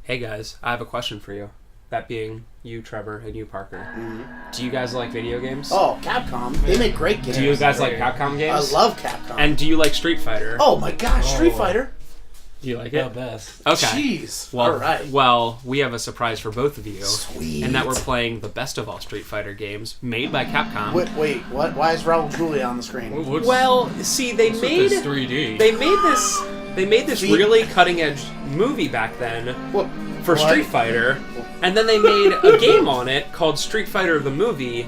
Hey guys, I have a question for you. That being you, Trevor, and you, Parker. Mm-hmm. Do you guys like video games? Oh, Capcom. They make great games. Do you guys like Capcom games? I love Capcom. And do you like Street Fighter? Oh my gosh, Street Fighter. Do you like it? The best. Okay. Jeez. Well, all right. Well, we have a surprise for both of you. Sweet. And that we're playing the best of all Street Fighter games made by Capcom. Wait, what? Why is Raul Julia on the screen? Well, see, they made 3D. They made this really cutting edge movie back then for Street Fighter, and then they made a game on it called Street Fighter the Movie,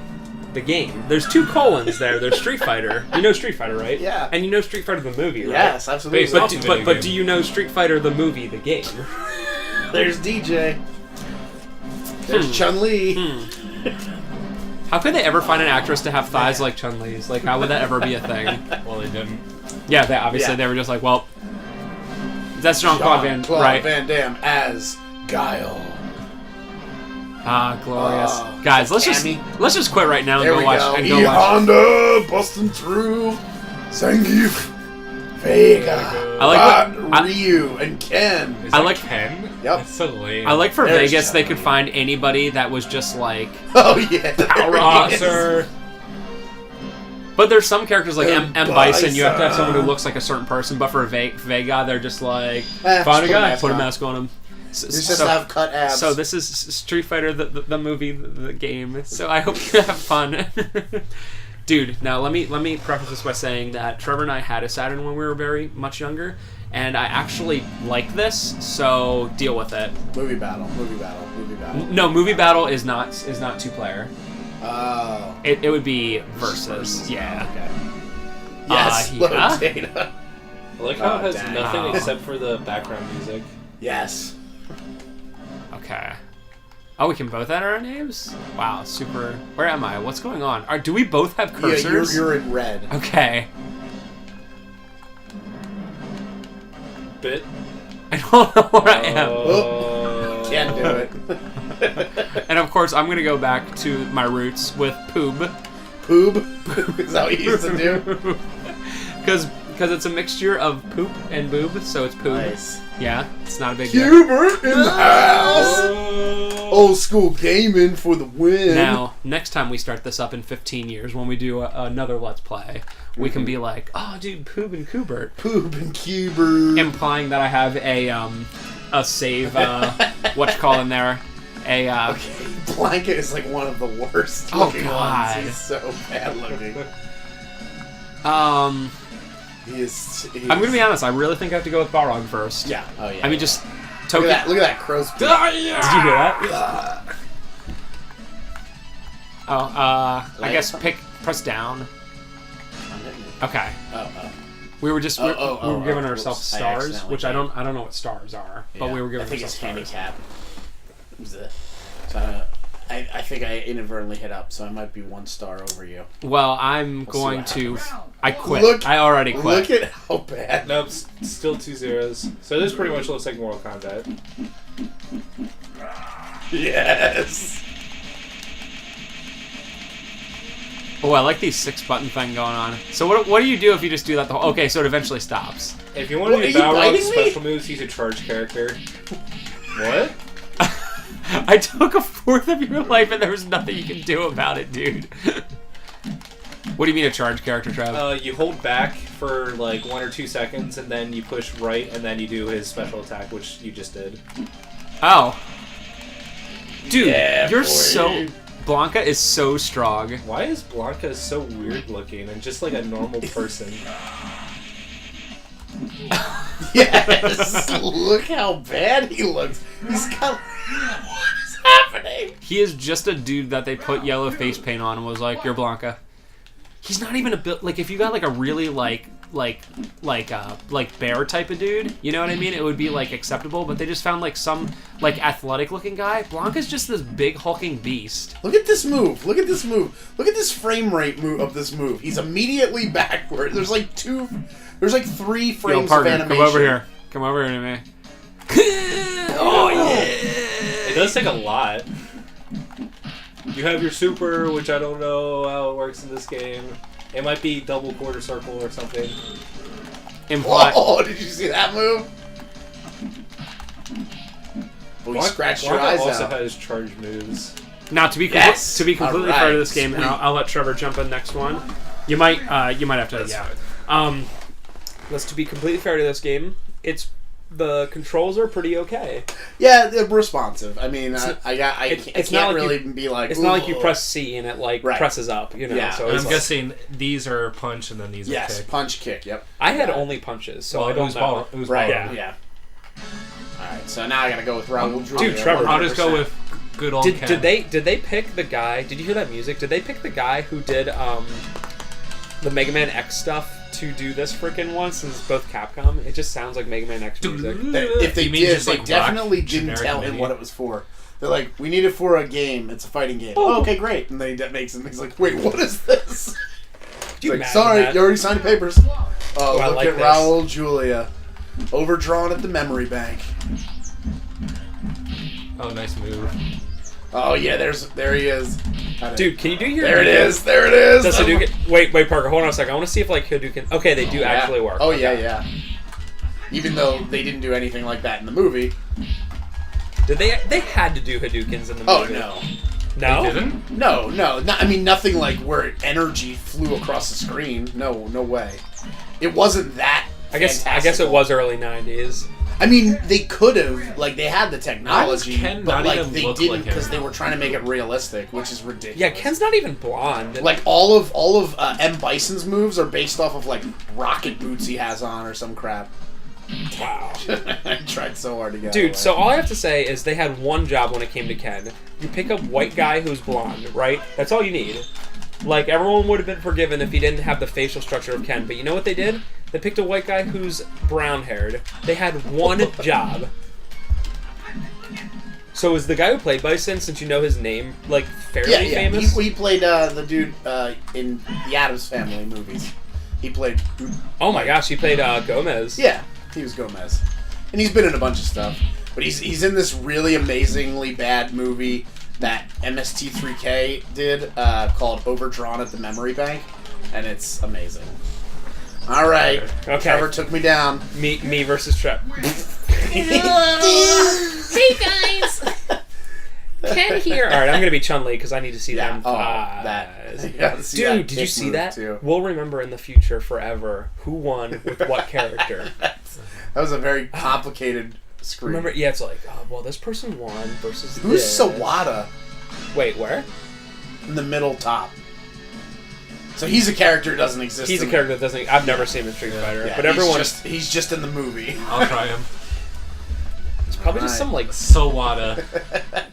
the game. There's 2 colons there. There's Street Fighter. You know Street Fighter, right? Yeah. And you know Street Fighter the Movie, right? Yes, absolutely. But do you know Street Fighter the Movie, the game? There's DJ. There's Chun-Li. How could they ever find an actress to have thighs like Chun-Li's? Like, how would that ever be a thing? Well, they didn't. Yeah, they obviously they were just like, well, that's Jean-Claude Van Damme as Guile. Ah, glorious. Guys, let's just quit right now and There go we watch go. and go watch. Honda busting through. Zangief. Vega. I like Ryu and Ken. Is I that like- Ken? Yep. That's so lame. I like for There's Vegas they could Chun-Li. find anybody that was just like Oh yeah. Power Boxer. But there's some characters like M. Bison, you have to have someone who looks like a certain person, but for Vega, they're just like, find a guy, put a mask on him. You just have cut abs. So this is Street Fighter, the movie, the game. So I hope you have fun. Dude, now let me preface this by saying that Trevor and I had a Saturn when we were very much younger, and I actually like this, so deal with it. Movie battle. No, movie battle is not 2-player. Oh. It would be versus. Yeah. Okay. Yes. Yeah? Data. I like how it has dang. nothing Oh. except for the background music. Yes. Okay. Oh, we can both enter our names? Wow, super. Where am I? What's going on? Do we both have cursors? Yeah, you're in red. Okay. Bit. I don't know where I am. Oh. Can't do it. And of course, I'm gonna go back to my roots with Poob. Poob? Is that what you used to do? Because it's a mixture of poop and boob, so it's Poob. Nice. Yeah, it's not a big deal. Hubert in the house! Old school gaming for the win. Now, next time we start this up in 15 years, when we do another Let's Play, we can be like, oh, dude, Poob and Coobert. Poob and Cubert. Implying that I have a save, in there. Okay, Blanca is like one of the worst Oh, looking God. ones. He's so bad looking. He's I'm gonna be honest, I really think I have to go with Balrog first. Yeah. Oh yeah. I mean, just look Token. at that crow's feet. Did you hear that? I guess press down. Okay. We were just we were giving ourselves I stars, accidentally which I don't know what stars are, but we were giving I think it's ourselves stars. handicap. So I think I inadvertently hit up, so I might be 1 star over you. Well, I'm We'll going see to. what I quit. I already quit. Look at how bad. Nope, still 2 zeros. So this pretty much looks like Mortal Kombat. Yes. Oh, I like these 6-button thing going on. So what do you do if you just do that the whole... Okay, so it eventually stops. If you want to What, do are you Balrog's biting me? special moves, he's a charge character. What? I took 1/4 of your life and there was nothing you can do about it, dude. What do you mean a charge character, Trav? You hold back for like 1 or 2 seconds, and then you push right, and then you do his special attack, which you just did. Oh. Dude, Yeah, you're boy. so... Blanca is so strong. Why is Blanca so weird looking and just like a normal person? Yes. Look how bad he looks. He's got. What is happening? He is just a dude that they put yellow face paint on and was like, you're Blanca. He's not even a bit... Like, if you got, like, a really, like bear type of dude, you know what I mean? It would be, like, acceptable, but they just found, like, some, like, athletic-looking guy. Blanca's just this big, hulking beast. Look at this move. Look at this move. Look at this frame rate move of this move. He's immediately backward. There's like 3 frames Yo, partner, of animation. come over here. Come over here to me. Oh, yeah! It does take a lot. You have your super, which I don't know how it works in this game. It might be double quarter circle or something. Imply. Oh, did you see that move? but we scratched your Blanka eyes also out. has charge moves. Now to be Yes! completely All fair to right, this game, and sweet. I'll let Trevor jump in next one. You might have to. That's Yeah. fine. Let's to be completely fair to this game. The controls are pretty okay. Yeah, they're responsive. I mean, I it's can't not like really you- be like. It's not like you "Ooh." press C and it like Right. presses up. You know. Yeah. So And it's I'm like- guessing these are punch and then these are Yes, kick. punch, kick. Yep. I had only punches, so Well, I it don't was know. ball. It was Right. ball. Yeah. All right. So now I gotta go with Raul Julia. Trevor, I'll just go 100%. with good old Did Ken. they pick the guy? Did you hear that music? Did they pick the guy who did the Mega Man X stuff to do this freaking one? Since it's both Capcom, it just sounds like Mega Man X music. If they You mean did, just, they like, rock definitely didn't generic tell him MIDI? what it was for. They're like, we need it for a game. It's a fighting game. Oh, okay, great. And then that makes him. He's like, wait, what is this? Could you Like, imagine sorry, that? you already signed the papers. Oh, I look like at this. Raul Julia, overdrawn at the memory bank. Oh, nice move. Oh yeah, there he is. Dude, can you do your? There it is. There it is. Does Hadouken? Wait, Parker, hold on a second. I want to see if like Hadouken. Okay, they do Yeah. actually work. Oh Okay. yeah. Even though they didn't do anything like that in the movie. Did they? They had to do Hadoukens in the Oh movie. no. No. They didn't? No. I mean, nothing like where energy flew across the screen. No way. It wasn't that. I guess it fantastical. was early '90s. I mean, they could have, like, they had the technology, Ken but not like even they look didn't like because him? they were trying to make it realistic, which is ridiculous. Yeah, Ken's not even blonde. like all of M Bison's moves are based off of like rocket boots he has on or some crap. Wow. I tried so hard to get. Dude, away. so all I have to say is they had one job when it came to Ken. You pick a white guy who's blonde, right? That's all you need. Like, everyone would have been forgiven if he didn't have the facial structure of Ken. But you know what they did? They picked a white guy who's brown-haired. They had one job. So is the guy who played Bison, since you know his name, like, fairly yeah, famous? he played the dude in the Addams Family movies. He played. Oh my gosh, he played Gomez. Yeah, he was Gomez, and he's been in a bunch of stuff. But he's in this really amazingly bad movie that MST3K did called Overdrawn at the Memory Bank, and it's amazing. All right, Okay. Trevor took me down. Me versus Trep. Hey guys! Ken here. Alright, I'm gonna be Chun-Li because I need to see Yeah. them Oh, thighs. that. You gotta see that Dude, did you kick see move, that? too. We'll remember in the future forever who won with what character. That was a very complicated screen. Remember? Yeah, it's like, oh, well, this person won versus Who's this. Sawada Wait, where? in the middle top? So he's a character who doesn't exist. He's a in- character that doesn't. I've never seen him in Street Fighter, Yeah, but everyone. he's just in the movie. I'll try him. It's probably just Alright. some like, Sawada.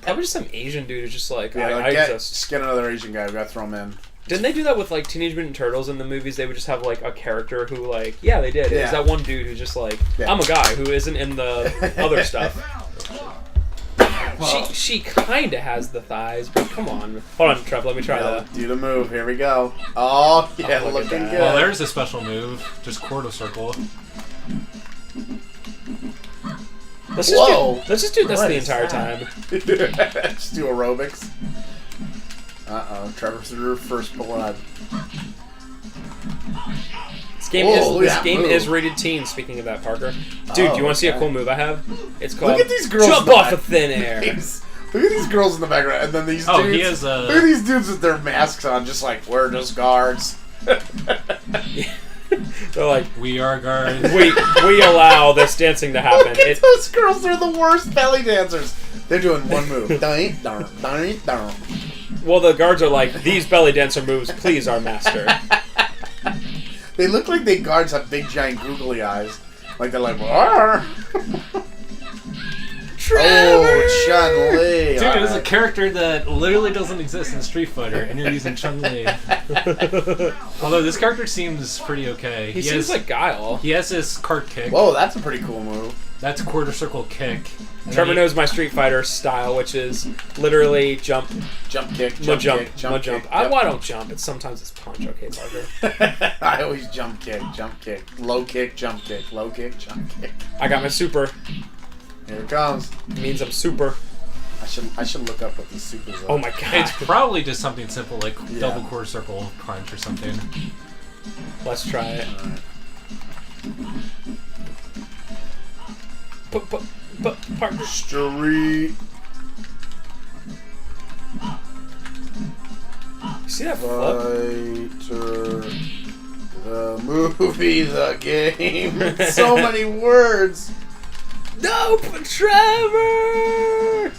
probably just some Asian dude who's just like, Yeah, I like, exist. just get another Asian guy. We gotta throw him in. Didn't they do that with like Teenage Mutant Turtles in the movies? They would just have like a character who like, yeah, they did. It Yeah. was that one dude who's just like, Yeah. I'm a guy who isn't in the other stuff. She kind of has the thighs, but come on. Hold on, Trev, let me try Yeah, that. do the move. Here we go. Oh, yeah, Oh, look at looking that. good. Well, there's a special move. Just quarter circle. Let's Whoa. just do this What the is entire that? time. Just do aerobics. Uh-oh, Trevor threw first blood. This game Whoa, look at is that game move. is rated teen. Speaking of that, Parker, dude, do you want to see a okay. cool move I have? It's called Look at these girls jump in the off back. of thin air. Look at these girls in the background, and then these Oh, dudes. he has a- Look at these dudes with their masks on, just like, we're just guards. They're like, We are guards. we allow this dancing to happen. Look at It, those girls, they're the worst belly dancers. They're doing one move. Dun, dun, dun, dun. well, the guards are like, these belly dancer moves, please, our master. They look like they guards have big giant googly eyes. Like they're like, "Arr." Oh, Chun-Li. Dude, All it is a right. character that literally doesn't exist in Street Fighter, and you're using Chun-Li. Although this character seems pretty okay. He seems like Guile. He has his cart kick. Whoa, that's a pretty cool move. That's a quarter circle kick. And Trevor then he- knows my Street Fighter style, which is literally jump, Jump kick, no jump jump, kick, no jump jump. kick. Well, I don't jump. It's sometimes it's punch. Okay, Parker. I always jump kick, low kick, jump kick, low kick, jump kick. I got my super. Here it comes. It means I'm super. I should look up what these supers are. Oh my god. It's probably just something simple like Yeah. double quarter circle punch or something. Let's try it. Alright. partner. Street See that flip? Fighter. The movie, the game. So many words. Nope, Trevor.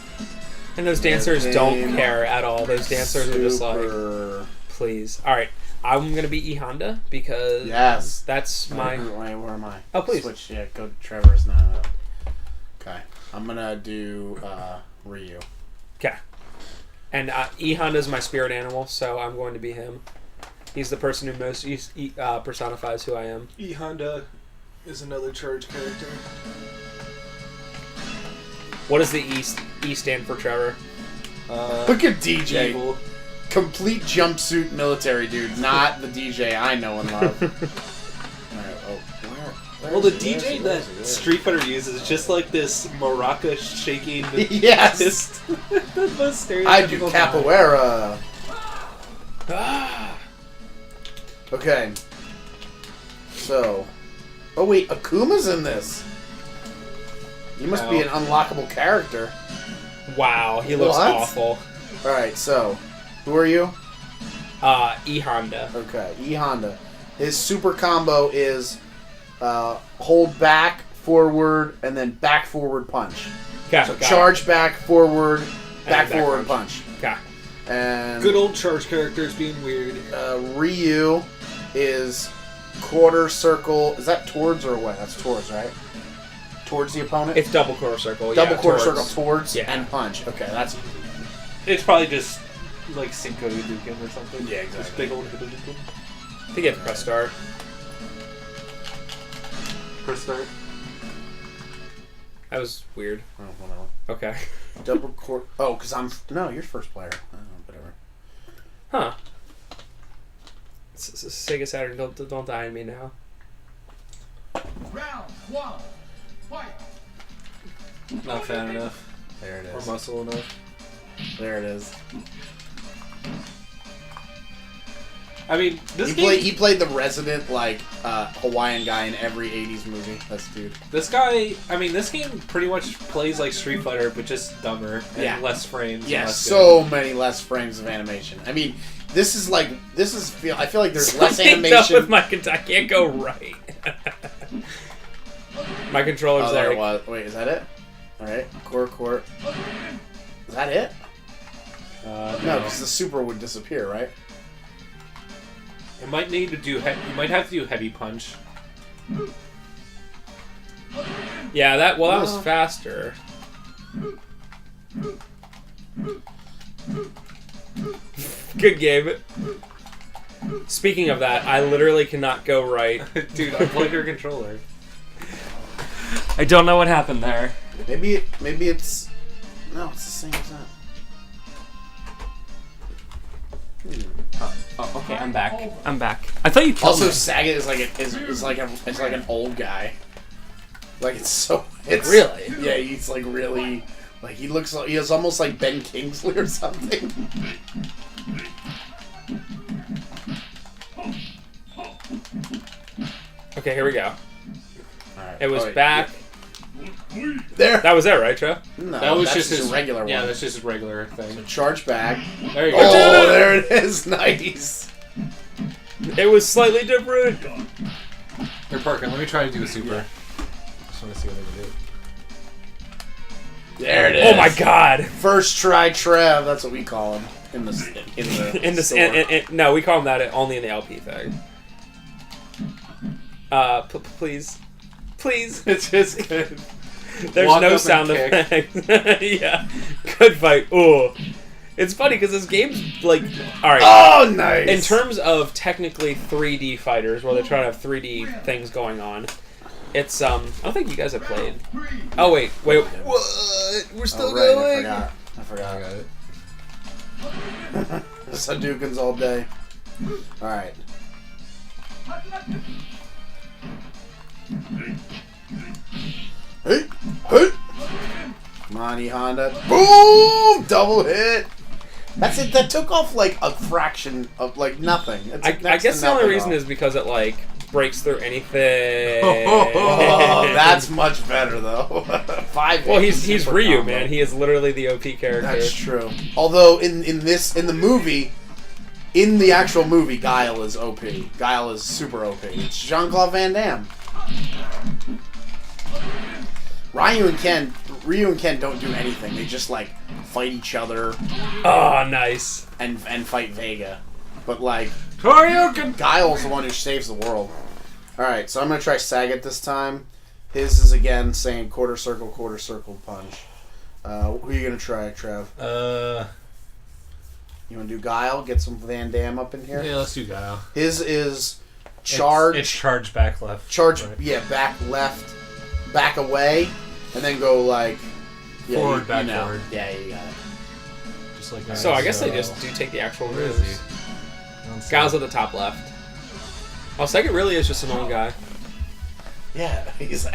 And those dancers don't game. care at all. Those dancers are just like, Super. please. All right, I'm gonna be E Honda because Yes. that's my. Wait, where am I? Oh, please. Switch. Yeah, go to Trevor's now. Okay. I'm gonna do Ryu. Okay. And E Honda's my spirit animal, so I'm going to be him. He's the person who most personifies who I am. E Honda is another charge character. What does the E stand for, Trevor? Look at DJ. Evil. Complete jumpsuit military dude, not the DJ I know and love. Alright, Well, the DJ that Street Fighter uses is just like this maraca shaking. Yes! fist. The most stereotypical I do guy. capoeira. Okay. So. Oh wait, Akuma's in this. You must be an unlockable character. Wow, he looks What? awful. Alright, so. Who are you? E Honda. Okay, E Honda. His super combo is hold back, forward, and then back, forward, punch. Okay, So got it. charge back, forward, back, back forward, punch. Okay. And Good old charge characters being weird. Ryu is quarter circle. Is that towards or away? That's towards, right? Towards the opponent? It's double quarter circle. double yeah, quarter towards. circle towards Yeah. and punch. Okay, that's It's probably just like Cinco de Duken or something. Yeah, Just exactly. big old Hadouken. I think you have to press start. Press start. That was weird. oh, whatever. Okay. Double quarter. Oh, because I'm you're first player. Oh, whatever. Huh. Sega Saturn, don't die on me now. Round one. Fight. Not fan enough. There it Or is. muscle enough. There it is. I mean, this He played the resident Hawaiian guy in every '80s movie. That's dude. This guy, I mean, this game pretty much plays like Street Fighter, but just dumber and Yeah. less frames. and Yeah, less so many less frames of animation. I mean, I feel like there's less Something animation. up with my I can't go right. My controller's Oh, there like, it was. Wait, is that it? All right, core. Is that it? No, because the super would disappear, right? It might need to do. You might have to do heavy punch. yeah, that was No. faster. Good game. Speaking of that, I literally cannot go right. Dude, unplug your controller. I don't know what happened there. Maybe it's no, it's the same as that. Oh, okay, I'm back. I thought you killed Also, me. Sagat is like an old guy. Like it's Really? Yeah, he's like really like he is almost like Ben Kingsley or something. Okay, here we go. Alright. It was Oh, wait. back. There. That was it, right, Joe? No, That was that's just his a regular Yeah, one. that's just his regular thing. Charge back. There you go. Oh, there it is. Nice. It was slightly different. They're parking. Let me try to do a super. Just want to see what they can do. There it is. Oh my god. First try, Trev. That's what we call him in the In this, store. no, we call him that only in the LP thing. Please. It's just good. There's Walk no up and sound kick. effect. Yeah. Good fight. Oh. It's funny because this game's like, alright. Oh, nice. In terms of technically 3D fighters, where they're trying to have 3D things going on, it's, I don't think you guys have played. Oh, wait. What? We're still Oh, right, going? I I forgot. got it. Sadoukens all day. Alright. Hey! Come on, E Honda. Boom! Double hit! That's it. That took off like a fraction of like nothing. It's I like next guess to the only nothing reason off. is because it, like, just breaks through anything. Oh, that's much better though. 5. Well, he's super Ryu, combo. man. He is literally the OP character. That's true. Although in the movie, in the actual movie, Guile is OP. Guile is super OP. It's Jean-Claude Van Damme. Ryu and Ken don't do anything. They just like fight each other Oh, nice. and fight Vega. But like Shoryuken! Guile's the one who saves the world. All right, so I'm gonna try Sagat this time. His is again saying quarter circle punch. Who are you gonna try, Trev? You wanna do Guile? Get some Van Damme up in here. Yeah, let's do Guile. His is charge. It's charge back left. Charge, right. yeah, back left, back away, and then go like Forward, back, know. forward. Yeah, you got it. Just like that. So I guess they just do take the actual Where is moves. he? Guile's at the top left. Oh, Sagat really is just an old guy. Yeah, he's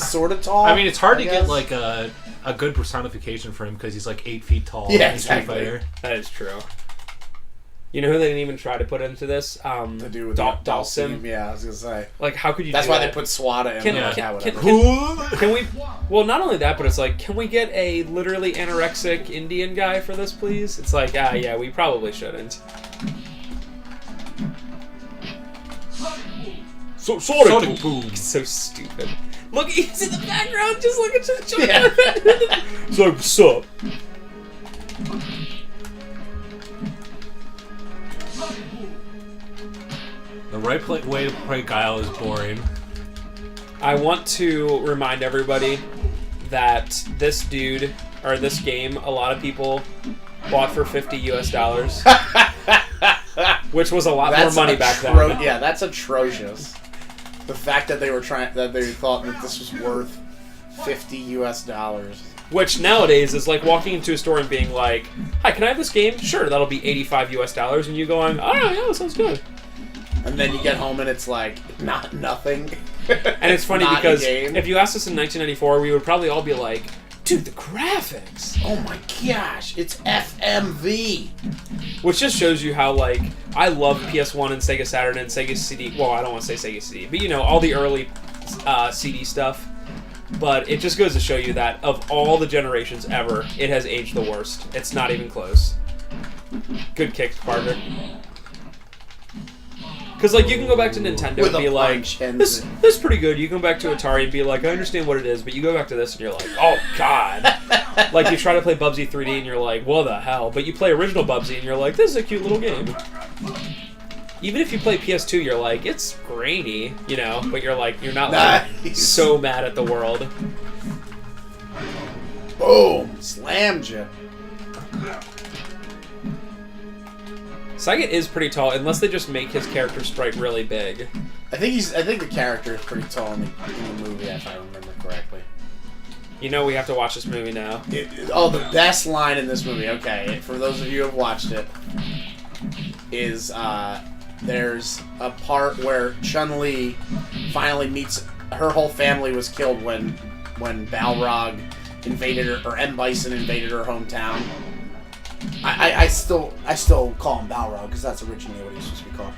sort of tall. I mean, it's hard to guess. get like a good personification for him because he's like 8 feet tall. Yeah, in Street exactly. Fighter. That is true. You know who they didn't even try to put into this? to do with Dhalsim. Yeah, I was gonna say. Like, how could you That's do why that? they put Swada in. Can- there. can- Whatever. Can we... Well, not only that, but it's like, can we get a literally anorexic Indian guy for this, please? It's like, yeah, we probably shouldn't. So Sonic Boom. So stupid. Look, he's in the background, just look at you. Yeah. It's like, what's up? The right way to play Guile is boring. I want to remind everybody that this dude, or this game, a lot of people bought for $50 US, which was a lot more money back then. Yeah, that's atrocious. The fact that they thought that this was worth $50 US. Which nowadays is like walking into a store and being like, "Hi, can I have this game?" Sure, that'll be $85 US, and you going, "Oh yeah, that sounds good." And then you get home and it's like nothing. And it's funny Not a because game. if you asked us in 1994, we would probably all be like, "Dude, the graphics!" Oh my gosh, it's FMV. Which just shows you how, like, I love PS1 and Sega Saturn and Sega CD. Well, I don't want to say Sega CD, but you know, all the early CD stuff. But it just goes to show you that of all the generations ever, it has aged the worst. It's not even close. Good kick, Parker. Because, like, you can go back to Nintendo With and be a like, punch and this is pretty good. You come back to Atari and be like, I understand what it is, but you go back to this and you're like, oh, God. Like, you try to play Bubsy 3D and you're like, what the hell? But you play original Bubsy and you're like, this is a cute little game. Even if you play PS2, you're like, it's grainy, you know? But you're like, you're not like Nice. so mad at the world. Boom, slammed you. Sagat is pretty tall, unless they just make his character sprite really big. I think the character is pretty tall in the movie, if I remember correctly. You know we have to watch this movie now. The best line in this movie, okay, for those of you who have watched it, is there's a part where Chun-Li finally meets... Her whole family was killed when Balrog invaded her, or M. Bison invaded her hometown. I still call him Balrog, because that's originally what he was supposed to be called.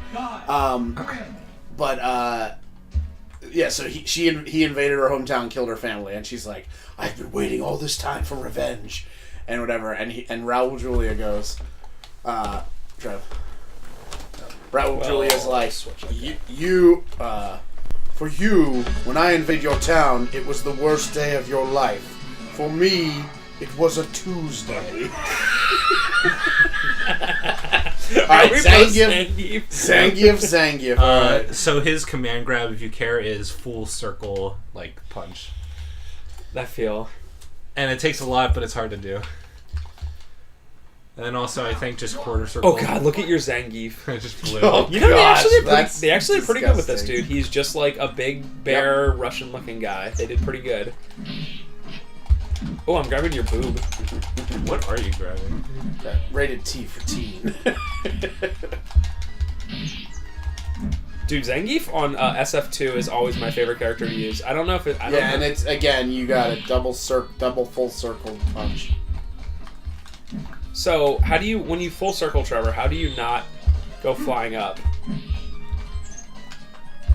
Yeah, so he invaded her hometown, killed her family, and she's like, I've been waiting all this time for revenge, and whatever. And Raul Julia goes, Trev. Raul Julia's like, for you, when I invade your town, it was the worst day of your life. For me, it was a Tuesday. Alright, Zangief. Alright. So his command grab, if you care, is full circle, like, punch. That feel. And it takes a lot, but it's hard to do. And then also, I think just quarter circle. Oh god, look at your Zangief. It just blew. Oh, You know, gosh, they actually are pretty good with this disgusting. dude. He's just like a big, bear, Russian-looking guy. They did pretty good. Oh, I'm grabbing your boob. What are you grabbing? Rated T for teen. Dude, Zangief on SF2 is always my favorite character to use. I don't know if it... I don't Yeah, know. and it's, again, you got a double full circle punch. So, how do you... When you full circle, Trevor, how do you not go flying up?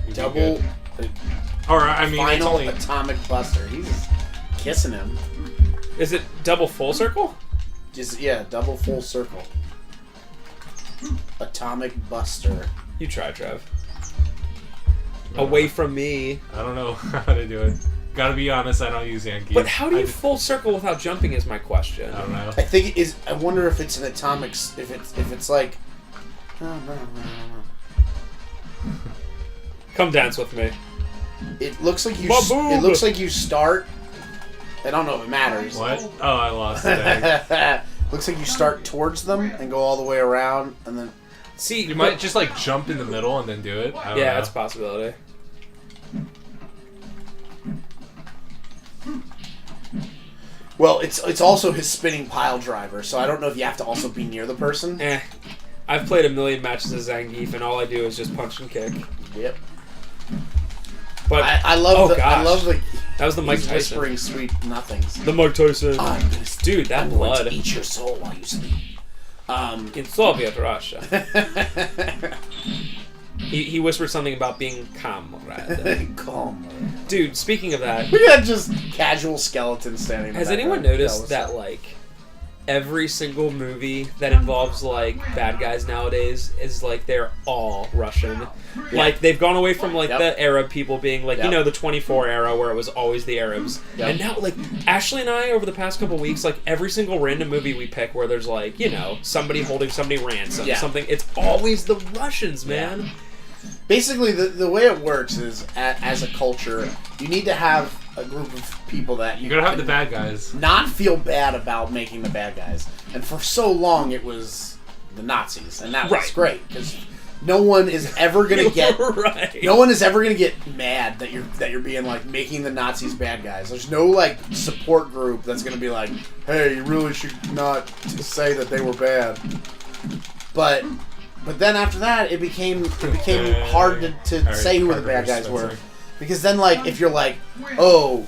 be Double good. Or I mean, it's Final only Atomic Buster. He's kissing him. Is it double full circle? Just double full circle. Atomic Buster. You try, Trev. Away from me. I don't know how to do it. Gotta be honest, I don't use Yankee. But how do you full circle without jumping? Is my question. I don't know. I think it is. I wonder if it's an atomic. If it's like. No. Come dance with me. It looks like you. Ba-boom! It looks like you start. I don't know if it matters. What? Oh, I lost it. Looks like you start towards them and go all the way around, and then. See, You might just like jump in the middle and then do it. I don't know. that's a possibility. Well, it's also his spinning pile driver, so I don't know if you have to also be near the person. I've played a million matches of Zangief, and all I do is just punch and kick. Yep. But I love the. I gosh. love the. that was the Mike He's Tyson. whispering sweet nothings. The Mike Tyson. I'm gonna Dude, that I'm going blood. to eat your soul while you sleep. In Soviet Russia. He whispered something about being comrade. Calm. Dude, speaking of that, We got just casual skeletons standing. in the has anyone background. noticed Tell us. that, like, every single movie that involves, like, bad guys nowadays is, like, they're all Russian? Like, they've gone away from, like, Yep. the Arab people being, like, Yep. the 24 era where it was always the Arabs. Yep. And now, like, Ashley and I, over the past couple weeks, like, every single random movie we pick where there's, like, somebody holding somebody ransom, Yeah. something, it's always the Russians, man. Basically, the way it works is, as a culture, you need to have a group of people that You gotta have the bad guys. not feel bad about making the bad guys. And for so long, it was the Nazis, and that was Right. great because no one is ever gonna get. right. No one is ever gonna get mad that you're being like making the Nazis bad guys. There's no like support group that's gonna be like, hey, you really should not say that they were bad. But then after that, it became hard to say who the bad guys were, because then like if you're like, oh,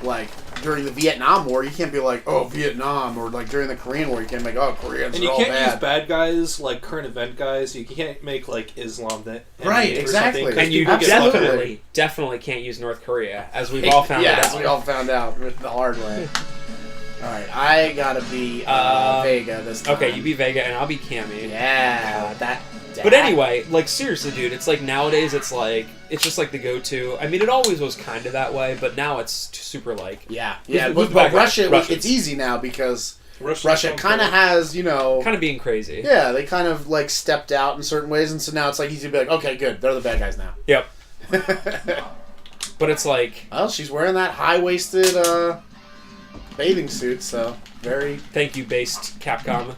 like during the Vietnam War, you can't be like, oh, Vietnam, or like during the Korean War, you can't make, oh, Koreans And are you all can't bad. use bad guys like current event guys. You can't make like Islam that Right, exactly. And you Absolutely. definitely can't use North Korea, as we've all found Yes, out. we all found out the hard way. All right, I gotta be Vega this time. Okay, you be Vega, and I'll be Cammy. Yeah, that. But anyway, like, seriously, dude, it's like nowadays it's just like the go-to. I mean, it always was kind of that way, but now it's super like... Yeah, Who's but the Russia, Russians? it's easy now because Russia kind of has, Kind of being crazy. yeah, they kind of like stepped out in certain ways, and so now it's like easy to be like, okay, good, they're the bad guys now. Yep. But it's like... Well, she's wearing that high-waisted bathing suit, so very... Thank you, based Capcom.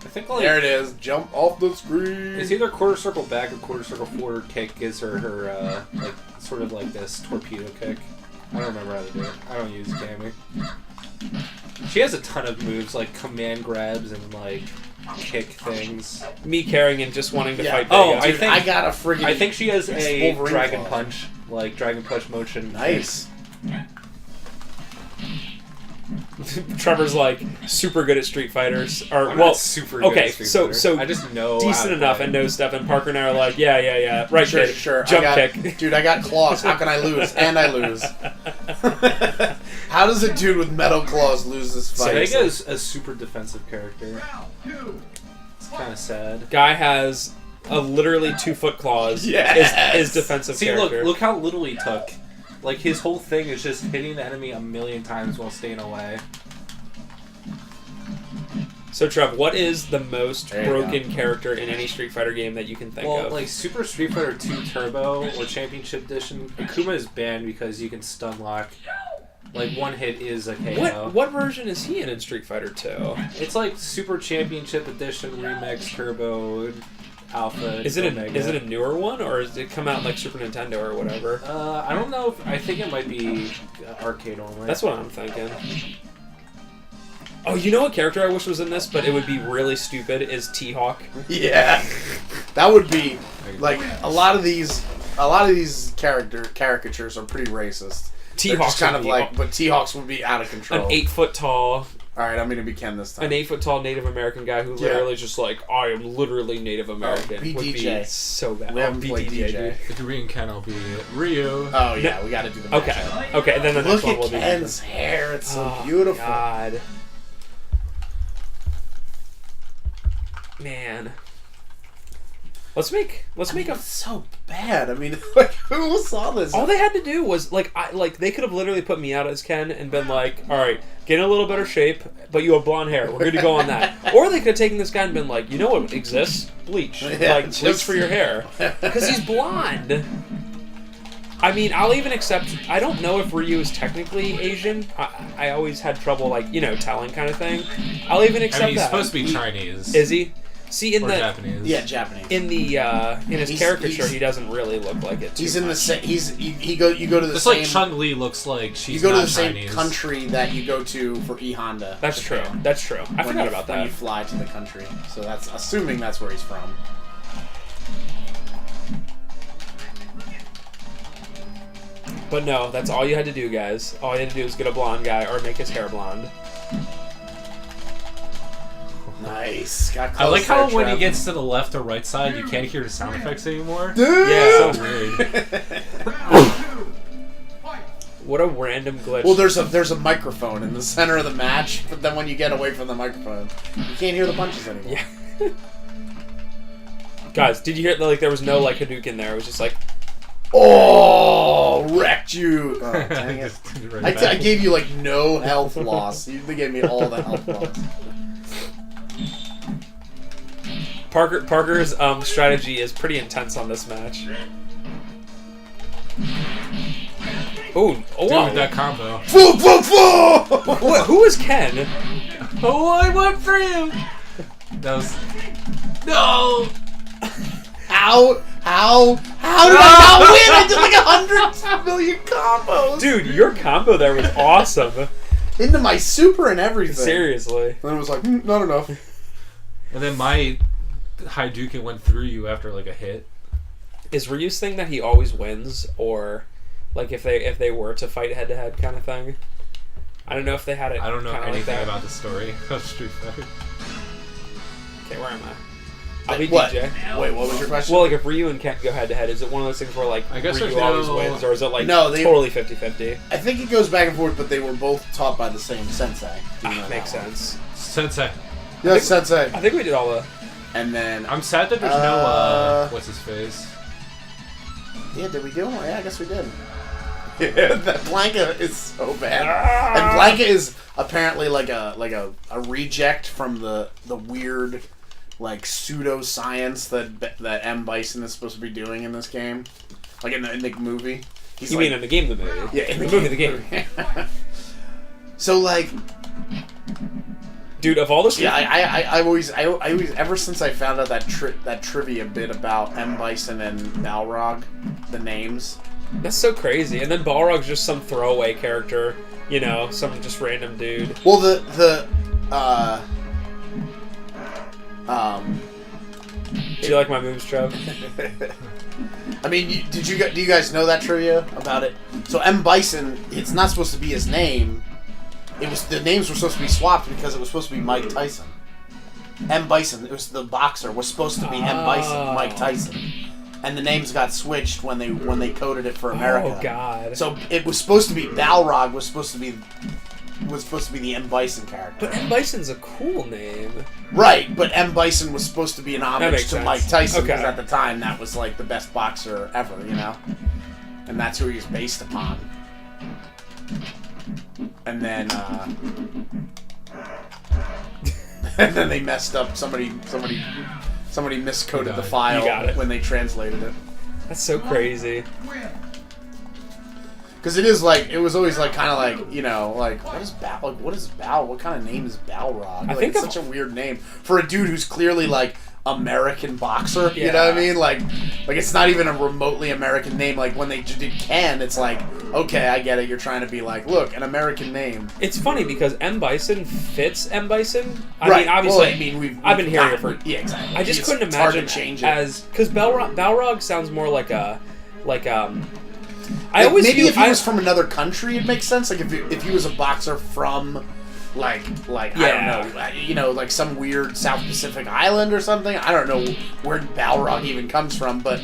I think like There it is, jump off the screen. it's either quarter circle back or quarter circle forward kick gives her like sort of like this torpedo kick. I don't remember how to do it. I don't use Cammy. She has a ton of moves like command grabs and like kick things. Me caring and just wanting to Yeah. fight Oh, Vega. I Dude, think- I got a friggin' I think she has It's a Wolverine dragon claw. punch, like dragon punch motion. Nice. Trevor's like super good at Street Fighters. Or I'm well, not super good okay, at Street so Fighter. so I just know how decent to enough play. and knows stuff. And Parker and I are like, yeah, right, Sure, kid. sure. Jump I got, kick. Dude, I got claws. How can I lose? And I lose. How does a dude with metal claws lose this So fight? Vega is a super defensive character. It's kind of sad. Guy has a literally 2-foot claws. Yes! Is defensive See, character. look how little he took. Like his whole thing is just hitting the enemy a million times while staying away. So Trev, what is the most There you broken character in any Street Fighter game that you can think Well, of? like Super Street Fighter 2 Turbo or Championship Edition, Akuma is banned because you can stun lock. Like one hit is a KO. what version is he in Street Fighter 2? It's like Super Championship Edition Remix Turbo Alpha. Is it Omega. a newer one, or does it come out like Super Nintendo or whatever? I don't know. I think it might be arcade only. That's what I'm thinking. Oh, you know what character I wish was in this, but it would be really stupid, is T-Hawk. Yeah. That would be like a lot of these caricatures are pretty racist. They're T-Hawk's just kind of would be like, but T-Hawks would be out of an control. 8-foot tall All right, I'm gonna be Ken this time. An 8 foot tall Native American guy who literally is just like, I am literally Native American. be would DJ. be so bad. We haven't played DJ. dude. If you're being Ken, I'll be Ryu. Oh yeah, we got to do the Okay. matchup. Okay, and then the next Look one at will be Ken's hair; it's so Oh, beautiful. God. Man. Let's make a. It's so bad. I mean, like, who saw this? All they had to do was they could have literally put me out as Ken and been like, all right, get in a little better shape, but you have blonde hair. We're going to go on that. Or they could have taken this guy and been like, you know what exists? Bleach. Yeah, bleach just- for your hair, because he's blonde. I mean, I'll even accept. I don't know if Ryu is technically Asian. I always had trouble telling kind of thing. I'll even I accept mean, he's that. supposed to be Chinese. Is he? See, in or the Japanese. Yeah, Japanese. in his He's- caricature, he's- he doesn't really look like it. He's too in the much. same. You go to the Just same. like Chun-Li looks like she's you go to not the same Chinese. country that you go to for E Honda. That's true. That's true. I forgot about When that. you fly to the country, so that's assuming that's where he's from. But no, that's all you had to do, guys. All you had to do was get a blonde guy or make his hair blonde. Nice. Got I close like how there, when he Trev. gets to the left or right side, you can't hear the sound effects anymore. Dude! Yeah. So weird. What a random glitch. Well, there's a microphone in the center of the match, but then when you get away from the microphone, you can't hear the punches anymore. Yeah. Guys, did you hear there was no Hadouken there? It was just like, Oh, wrecked you! Oh, dang it. Right I back. gave you no health loss. You gave me all the health loss. Parker's strategy is pretty intense on this match. Oh, Dude, wow. that combo. Foo, foo, foo! Who is Ken? Oh, I went for you. That was no. How did I not win? I did like 100 million combos! Dude, your combo there was awesome. Into my super and everything. Seriously. And it was like, not enough. And then my Hadouken went through you after like a hit. Is Ryu's thing that he always wins, or like if they were to fight head to head kind of thing? I don't know if they had it. I don't know kinda anything like that. about the story of Street Fighter. Okay, where am I? I'll be What? DJ. Wait, what was your question? Well, like if Ryu and Ken go head to head, is it one of those things where like I guess Ryu there's always no- wins, or is it like No, they- totally 50-50? I think it goes back and forth, but they were both taught by the same sensei. Do you know Makes that one? sense. Sensei. Yes, sensei. I think we did all the. And then, I'm sad that there's no what's his face. yeah, did we do one? Yeah, I guess we did. Yeah, that Blanca is so bad. And Blanca is apparently like a reject from the weird like pseudoscience that M. Bison is supposed to be doing in this game, like in the movie. He's You like, mean in the game, the movie? yeah, in the movie, the game. So like, Dude, of all the yeah, I always ever since I found out that trivia bit about M. Bison and Balrog, the names. that's so crazy. And then Balrog's just some throwaway character, some just random dude. Well, Do you like my moves, Trev? I mean, do you guys know that trivia about it? So M. Bison, it's not supposed to be his name. The names were supposed to be swapped because it was supposed to be Mike Tyson. M. Bison, it was the boxer, was supposed to be M. Bison, Mike Tyson, and the names got switched when they coded it for America. Oh God. So it was supposed to be Balrog was supposed to be the M. Bison character. But M. Bison's a cool name. Right, but M. Bison was supposed to be an homage makes to sense. Mike Tyson because Okay. at the time that was like the best boxer ever, and that's who he was based upon. And then, and then they messed up. Somebody miscoded the You got file it. when they translated it. That's so crazy. Because it is like it was always like kind of like like what kind of name is Balrog? Like, think it's of- such a weird name for a dude who's clearly like American boxer. You know what I Yeah. mean? Like it's not even a remotely American name. Like when they did Ken, it's like okay, I get it. You're trying to be like, look, an American name. It's funny because M. Bison fits M. Bison. I Right. mean, obviously, Well, I mean, I've been hearing it gotten- for. yeah, exactly. I just It's couldn't hard to imagine change it. as because Balrog sounds more like I Like, always maybe view, if he was from another country, it makes sense. Like if he was a boxer from like I Yeah. don't know, like some weird South Pacific island or something. I don't know where Balrog even comes from, but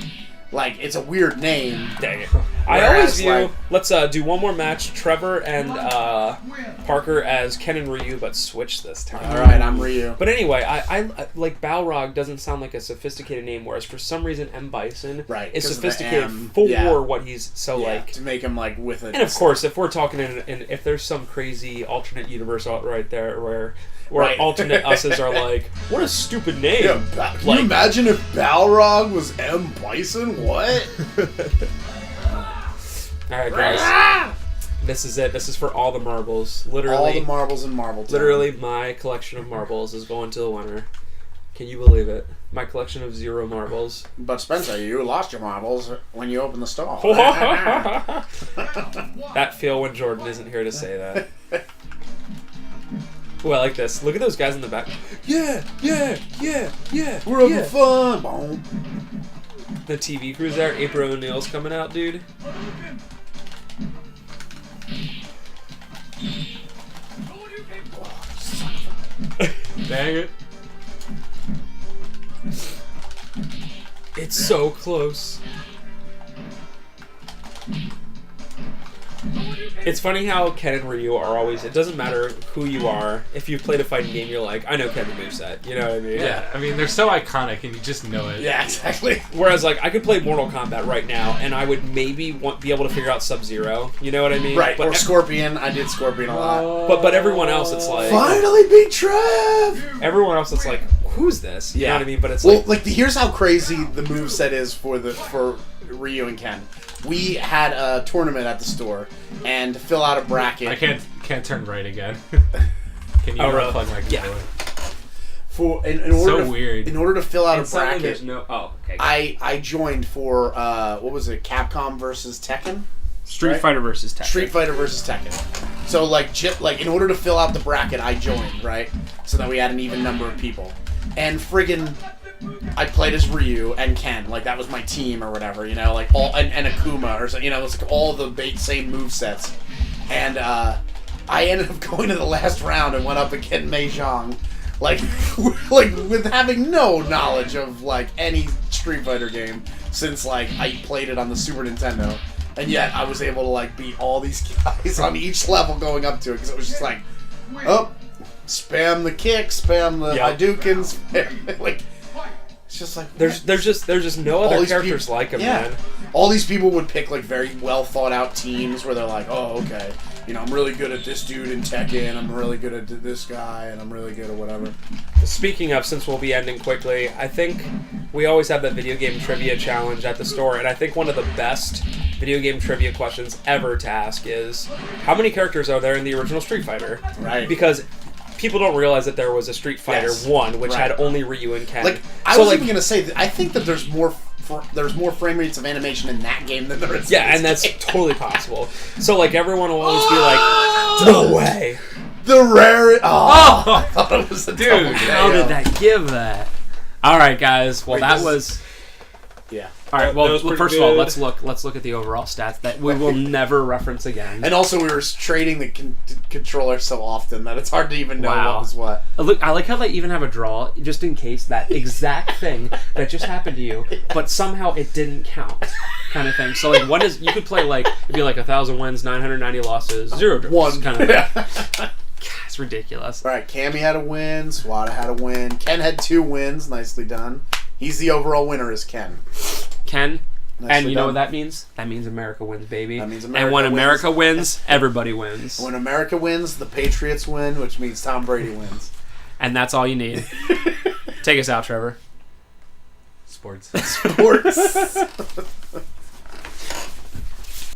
like it's a weird name. Dang it. I Whereas, always view. like- Let's do one more match. Trevor and Parker as Ken and Ryu, but switch this time. All right, I'm Ryu. But anyway, I like Balrog doesn't sound like a sophisticated name, whereas for some reason M. Bison Right, is 'cause of the sophisticated M, for yeah. what he's so Yeah, like. to make him like with it. And of course, if we're talking in if there's some crazy alternate universe out right there where Right. alternate us's are like, what a stupid name. Yeah, can Like- you imagine if Balrog was M. Bison? What? All right, guys. This is it. This is for all the marbles. Literally, All the marbles in Marvel Town. literally, my collection of marbles is going to the winner. Can you believe it? My collection of 0 marbles. But Spencer, you lost your marbles when you opened the store. That feel when Jordan isn't here to say that. Ooh, I like this. Look at those guys in the back. Yeah. We're having fun. Boom. The TV crew's there. April O'Neil's coming out, dude. Dang it. It's so close. It's funny how Ken and Ryu are always. It doesn't matter who you are. If you've played a fighting game, you're like, I know Ken's moveset. You know what I mean? Yeah, I mean, they're so iconic and you just know it. Yeah, exactly. Whereas, like, I could play Mortal Kombat right now, and I would maybe be able to figure out Sub-Zero. You know what I mean? Right, But or Scorpion. I did Scorpion a lot. but everyone else, it's like Finally beat Trev! everyone else, it's like, who's this? You know Yeah. what I mean? But it's Well, like, here's how crazy the moveset is for Ryu and Ken. We had a tournament at the store, and to fill out a bracket... I can't turn right again. Can you Oh, really? unplug my Yeah. controller? In order So to, weird. In order to fill out a and suddenly bracket, there's no. Oh, okay. I joined for what was it? Capcom versus Tekken. Street right? Fighter versus Tekken. Street Fighter versus Tekken. So like in order to fill out the bracket, I joined, right? So that we had an even number of people. And friggin' I played as Ryu and Ken, like that was my team or whatever, you know, like all and Akuma or so, you know, it's like all the same movesets. And I ended up going to the last round and went up against Mei Zhang, like with having no knowledge of like any Street Fighter game since like I played it on the Super Nintendo. And yet I was able to like beat all these guys on each level going up to it because it was just like, oh, spam the kick, spam the Yep. Hadoukens, spam, like it's just like There's just no all other these characters people- like him, yeah. man. All these people would pick like very well thought out teams where they're like, oh, okay, you know, I'm really good at this dude in Tekken, I'm really good at this guy, and I'm really good at whatever. Speaking of, since we'll be ending quickly, I think we always have that video game trivia challenge at the store, and I think one of the best video game trivia questions ever to ask is, how many characters are there in the original Street Fighter? Right. Because people don't realize that there was a Street Fighter Yes. 1, which Right. had only Ryu and Ken. Like I So, was like, even gonna say that I think that there's more frame rates of animation in that game than there is. in yeah, this and that's game. totally possible. So, like, everyone will always be like, no way. the rare. Oh, I thought it was a Dude, double How KO. did that give that? All right, guys. Well, Wait, that this- was... Yeah. All right. Well, That was pretty first of all, good. let's look at the overall stats that we will never reference again. And also, we were trading the controller so often that it's hard to even know Wow. what was what. Look, I like how they even have a draw just in case that exact thing that just happened to you, but somehow it didn't count, kind of thing. So like, what is you could play like it'd be like 1,000 wins, 990 losses, 0 draws, One. kind of thing. God, it's ridiculous. All right, Cammy had a win. Swada had a win. Ken had 2 wins. Nicely done. He's the overall winner, is Ken. Ken. Nicely And you know done. what that means? That means America wins, baby. That means and America when wins. America wins, everybody wins. When America wins, the Patriots win, which means Tom Brady wins. And that's all you need. Take us out, Trevor. Sports. Sports.